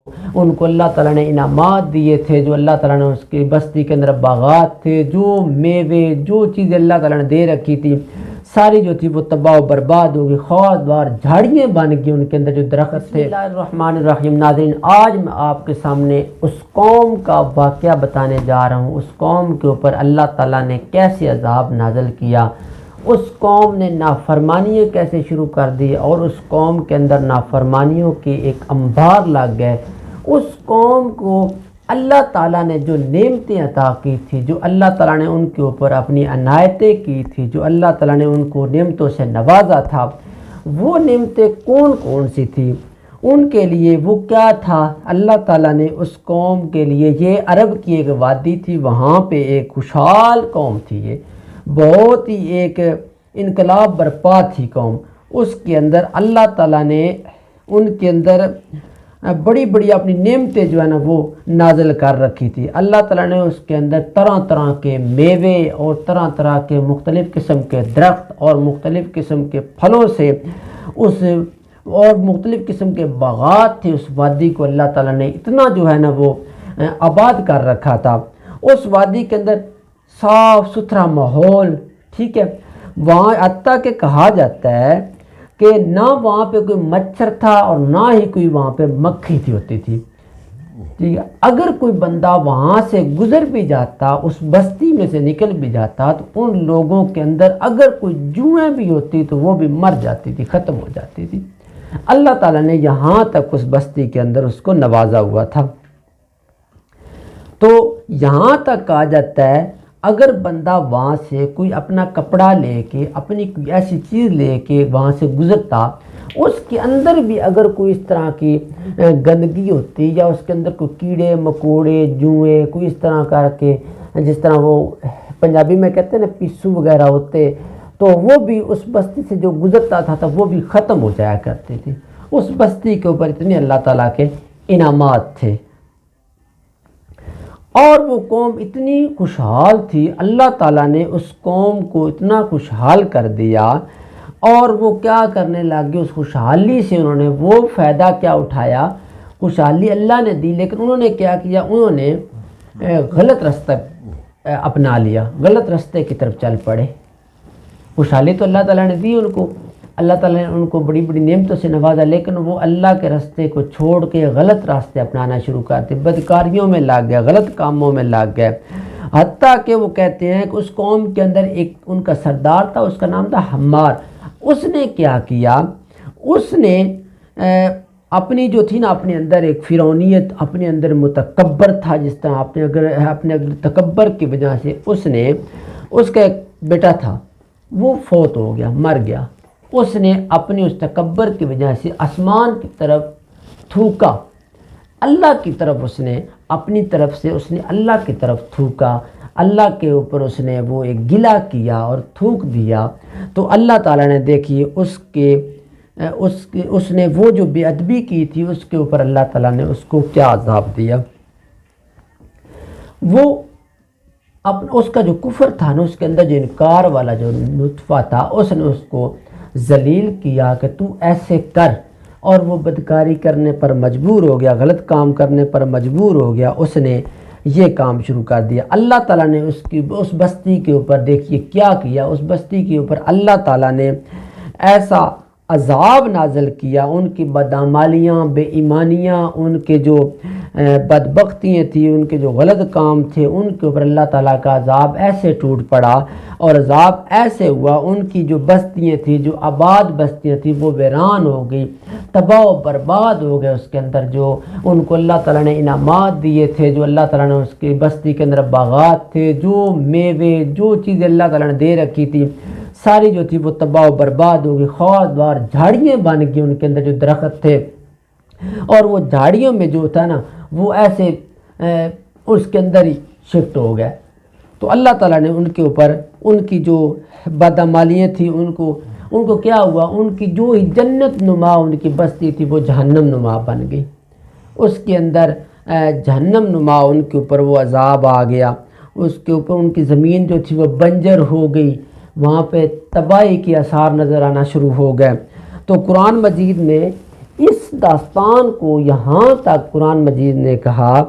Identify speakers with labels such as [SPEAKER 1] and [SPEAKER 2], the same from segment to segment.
[SPEAKER 1] ان کو اللہ تعالیٰ نے انعامات دیے تھے، جو اللہ تعالیٰ نے اس کی بستی کے اندر باغات تھے، جو میوے جو چیزیں اللہ تعالیٰ نے دے رکھی تھی ساری جو تھی وہ تباہ و برباد ہو گئی، خاردار جھاڑیاں بن گئی ان کے اندر جو درخت تھے۔ بسم اللہ الرحمن الرحیم۔ ناظرین، آج میں آپ کے سامنے اس قوم کا واقعہ بتانے جا رہا ہوں، اس قوم کے اوپر اللہ تعالیٰ نے کیسے عذاب نازل کیا، اس قوم نے نافرمانیاں کیسے شروع کر دی اور اس قوم کے اندر نافرمانیوں کے ایک انبار لگ گئے۔ اس قوم کو اللہ تعالیٰ نے جو نعمتیں عطا کی تھی، جو اللہ تعالیٰ نے ان کے اوپر اپنی عنایتیں کی تھی، جو اللہ تعالیٰ نے ان کو نعمتوں سے نوازا تھا، وہ نعمتیں کون کون سی تھی، ان کے لیے وہ کیا تھا۔ اللہ تعالیٰ نے اس قوم کے لیے، یہ عرب کی ایک وادی تھی، وہاں پہ ایک خوشحال قوم تھی، یہ بہت ہی ایک انقلاب برپا تھی قوم۔ اس کے اندر اللہ تعالیٰ نے ان کے اندر بڑی بڑی اپنی نعمتیں جو ہے نا وہ نازل کر رکھی تھی۔ اللہ تعالیٰ نے اس کے اندر طرح طرح کے میوے اور طرح طرح کے مختلف قسم کے درخت اور مختلف قسم کے پھلوں سے اور مختلف قسم کے باغات تھے۔ اس وادی کو اللہ تعالیٰ نے اتنا جو ہے نا وہ آباد کر رکھا تھا۔ اس وادی کے اندر صاف ستھرا ماحول، ٹھیک ہے، وہاں حتیٰ کہ کہا جاتا ہے کہ نہ وہاں پہ کوئی مچھر تھا اور نہ ہی کوئی وہاں پہ مکھی ہوتی تھی، ٹھیک ہے۔ اگر کوئی بندہ وہاں سے گزر بھی جاتا، اس بستی میں سے نکل بھی جاتا، تو ان لوگوں کے اندر اگر کوئی جوئیں بھی ہوتی تو وہ بھی مر جاتی تھی، ختم ہو جاتی تھی۔ اللہ تعالیٰ نے یہاں تک اس بستی کے اندر اس کو نوازا ہوا تھا۔ تو یہاں تک کہا جاتا ہے اگر بندہ وہاں سے کوئی اپنا کپڑا لے کے، اپنی کوئی ایسی چیز لے کے وہاں سے گزرتا، اس کے اندر بھی اگر کوئی اس طرح کی گندگی ہوتی یا اس کے اندر کوئی کیڑے مکوڑے جوئیں کوئی اس طرح کر کے، جس طرح وہ پنجابی میں کہتے ہیں نا پیسو وغیرہ ہوتے، تو وہ بھی اس بستی سے جو گزرتا تھا تو وہ بھی ختم ہو جایا کرتے تھے۔ اس بستی کے اوپر اتنے اللہ تعالیٰ کے انعامات تھے، اور وہ قوم اتنی خوشحال تھی، اللہ تعالیٰ نے اس قوم کو اتنا خوشحال کر دیا، اور وہ کیا کرنے لگے، اس خوشحالی سے انہوں نے وہ فائدہ کیا اٹھایا، خوشحالی اللہ نے دی، لیکن انہوں نے کیا کیا، انہوں نے غلط رستہ اپنا لیا، غلط رستے کی طرف چل پڑے۔ خوشحالی تو اللہ تعالیٰ نے دی ان کو، اللہ تعالیٰ نے ان کو بڑی بڑی نعمتوں سے نوازا، لیکن وہ اللہ کے راستے کو چھوڑ کے غلط راستے اپنانا شروع کرتے، بدکاریوں میں لگ گئے، غلط کاموں میں لگ گئے۔ حتیٰ کہ وہ کہتے ہیں کہ اس قوم کے اندر ایک ان کا سردار تھا، اس کا نام تھا حمار۔ اس نے کیا کیا، اس نے اپنی جو تھی نا اپنے اندر ایک فرعونیت، اپنے اندر متکبر تھا، جس طرح اپنے تکبر کی وجہ سے اس کا ایک بیٹا تھا، وہ فوت ہو گیا، مر گیا۔ اس نے اپنی اس تکبر کی وجہ سے آسمان کی طرف تھوکا، اللہ کی طرف اس نے اپنی طرف سے اس نے اللہ کی طرف تھوکا، اللہ کے اوپر اس نے وہ ایک گلہ کیا اور تھوک دیا۔ تو اللہ تعالیٰ نے دیکھیے اس نے وہ جو بے ادبی کی تھی اس کے اوپر اللہ تعالیٰ نے اس کو کیا عذاب دیا۔ وہ اس کا جو کفر تھا نا، اس کے اندر جو انکار والا جو نطفہ تھا، اس نے اس کو ذلیل کیا کہ تو ایسے کر، اور وہ بدکاری کرنے پر مجبور ہو گیا، غلط کام کرنے پر مجبور ہو گیا، اس نے یہ کام شروع کر دیا۔ اللہ تعالیٰ نے اس بستی کے اوپر دیکھیے کیا کیا، اس بستی کے اوپر اللہ تعالیٰ نے ایسا عذاب نازل کیا، ان کی بدعمالیاں، بے ایمانیاں، ان کے جو بدبختیاں تھیں، ان کے جو غلط کام تھے، ان کے اوپر اللہ تعالیٰ کا عذاب ایسے ٹوٹ پڑا، اور عذاب ایسے ہوا، ان کی جو بستیاں تھیں، جو آباد بستیاں تھیں، وہ ویران ہو گئی، تباہ و برباد ہو گئے۔ اس کے اندر جو ان کو اللہ تعالیٰ نے انعامات دیے تھے، جو اللہ تعالیٰ نے اس کی بستی کے اندر باغات تھے، جو میوے جو چیزیں اللہ تعالیٰ نے دے رکھی تھی ساری جو تھی وہ تباہ و برباد ہو گئی، خاردار جھاڑیاں بن گئی ان کے اندر جو درخت تھے، اور وہ جھاڑیوں میں جو تھا نا وہ ایسے اس کے اندر ہی شفٹ ہو گئے۔ تو اللہ تعالیٰ نے ان کے اوپر ان کی جو بدعمالیاں تھیں ان کو کیا ہوا، ان کی جو جنت نما ان کی بستی تھی وہ جہنم نما بن گئی، اس کے اندر جہنم نما ان کے اوپر وہ عذاب آ گیا، اس کے اوپر ان کی زمین جو تھی وہ بنجر ہو گئی، وہاں پہ تباہی کے آثار نظر آنا شروع ہو گئے۔ تو قرآن مجید میں اس داستان کو یہاں تک قرآن مجید نے کہا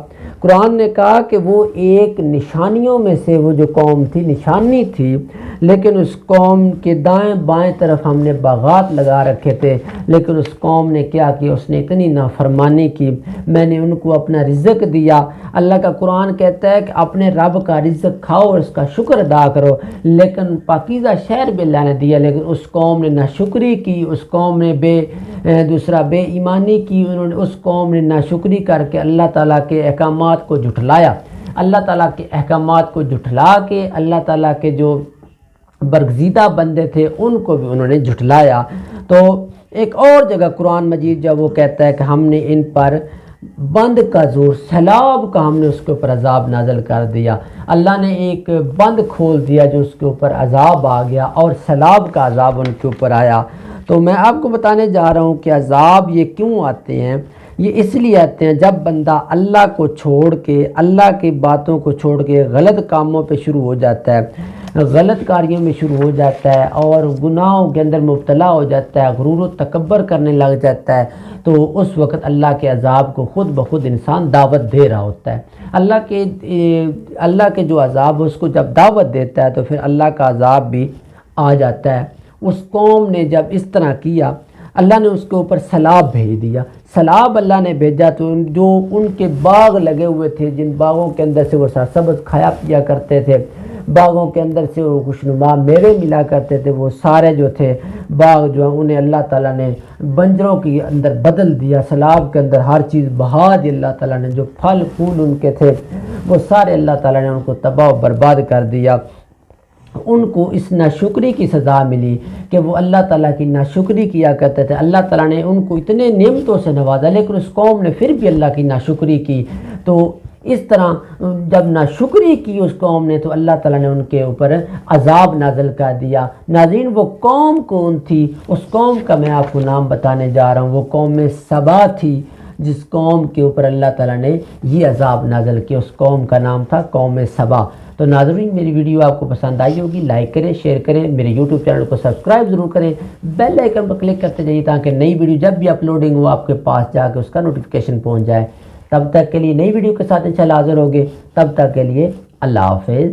[SPEAKER 1] کہ وہ ایک نشانیوں میں سے وہ جو قوم تھی نشانی تھی، لیکن اس قوم کے دائیں بائیں طرف ہم نے باغات لگا رکھے تھے، لیکن اس قوم نے کیا کیا، اس نے اتنی نافرمانی کی، میں نے ان کو اپنا رزق دیا۔ اللہ کا قرآن کہتا ہے کہ اپنے رب کا رزق کھاؤ اور اس کا شکر ادا کرو، لیکن پاکیزہ شہر بھی اللہ نے دیا، لیکن اس قوم نے ناشکری کی، اس قوم نے بے ایمانی کی، اس قوم نے ناشکری کر کے اللہ تعالیٰ کے احکامات کو جھٹلایا، اللہ تعالیٰ کے احکامات کو جھٹلا کے اللہ تعالیٰ کے جو برگزیدہ بندے تھے ان کو بھی انہوں نے جھٹلایا۔ تو ایک اور جگہ قرآن مجید جب وہ کہتا ہے کہ ہم نے ان پر بند کا زور، سیلاب کا ہم نے اس کے اوپر عذاب نازل کر دیا، اللہ نے ایک بند کھول دیا جو اس کے اوپر عذاب آ گیا اور سیلاب کا عذاب ان کے اوپر آیا۔ تو میں آپ کو بتانے جا رہا ہوں کہ عذاب یہ کیوں آتے ہیں۔ یہ اس لیے آتے ہیں جب بندہ اللہ کو چھوڑ کے، اللہ کی باتوں کو چھوڑ کے غلط کاموں پہ شروع ہو جاتا ہے، غلط کاریوں میں شروع ہو جاتا ہے اور گناہوں کے اندر مبتلا ہو جاتا ہے، غرور و تکبر کرنے لگ جاتا ہے، تو اس وقت اللہ کے عذاب کو خود بخود انسان دعوت دے رہا ہوتا ہے۔ اللہ کے جو عذاب اس کو جب دعوت دیتا ہے تو پھر اللہ کا عذاب بھی آ جاتا ہے۔ اس قوم نے جب اس طرح کیا، اللہ نے اس کے اوپر سیلاب بھیج دیا۔ سیلاب اللہ نے بھیجا تو جو ان کے باغ لگے ہوئے تھے، جن باغوں کے اندر سے وہ سرسبز کھایا پیا کرتے تھے، باغوں کے اندر سے وہ خوشنما میوے ملا کرتے تھے، وہ سارے جو تھے باغ جو ہیں انہیں اللہ تعالیٰ نے بنجروں کے اندر بدل دیا، سیلاب کے اندر ہر چیز بہا دی اللہ تعالیٰ نے، جو پھل پھول ان کے تھے وہ سارے اللہ تعالیٰ نے ان کو تباہ و برباد کر دیا۔ ان کو اس ناشکری کی سزا ملی کہ وہ اللہ تعالیٰ کی ناشکری کیا کرتے تھے، اللہ تعالیٰ نے ان کو اتنے نعمتوں سے نوازا، لیکن اس قوم نے پھر بھی اللہ کی ناشکری کی۔ تو اس طرح جب ناشکری کی اس قوم نے تو اللہ تعالیٰ نے ان کے اوپر عذاب نازل کر دیا۔ ناظرین، وہ قوم کون تھی؟ اس قوم کا میں آپ کو نام بتانے جا رہا ہوں، وہ قوم سبا تھی، جس قوم کے اوپر اللہ تعالیٰ نے یہ عذاب نازل کیا، اس قوم کا نام تھا قوم سبا۔ تو ناظرین، میری ویڈیو آپ کو پسند آئی ہوگی، لائک کریں، شیئر کریں، میرے یوٹیوب چینل کو سبسکرائب ضرور کریں، بیل آئیکن پر کلک کرتے جائیے تاکہ نئی ویڈیو جب بھی اپلوڈنگ ہو آپ کے پاس جا کے اس کا نوٹیفیکیشن پہنچ جائے۔ تب تک کے لیے نئی ویڈیو کے ساتھ انشاءاللہ حاضر ہوگے، تب تک کے لیے اللہ حافظ۔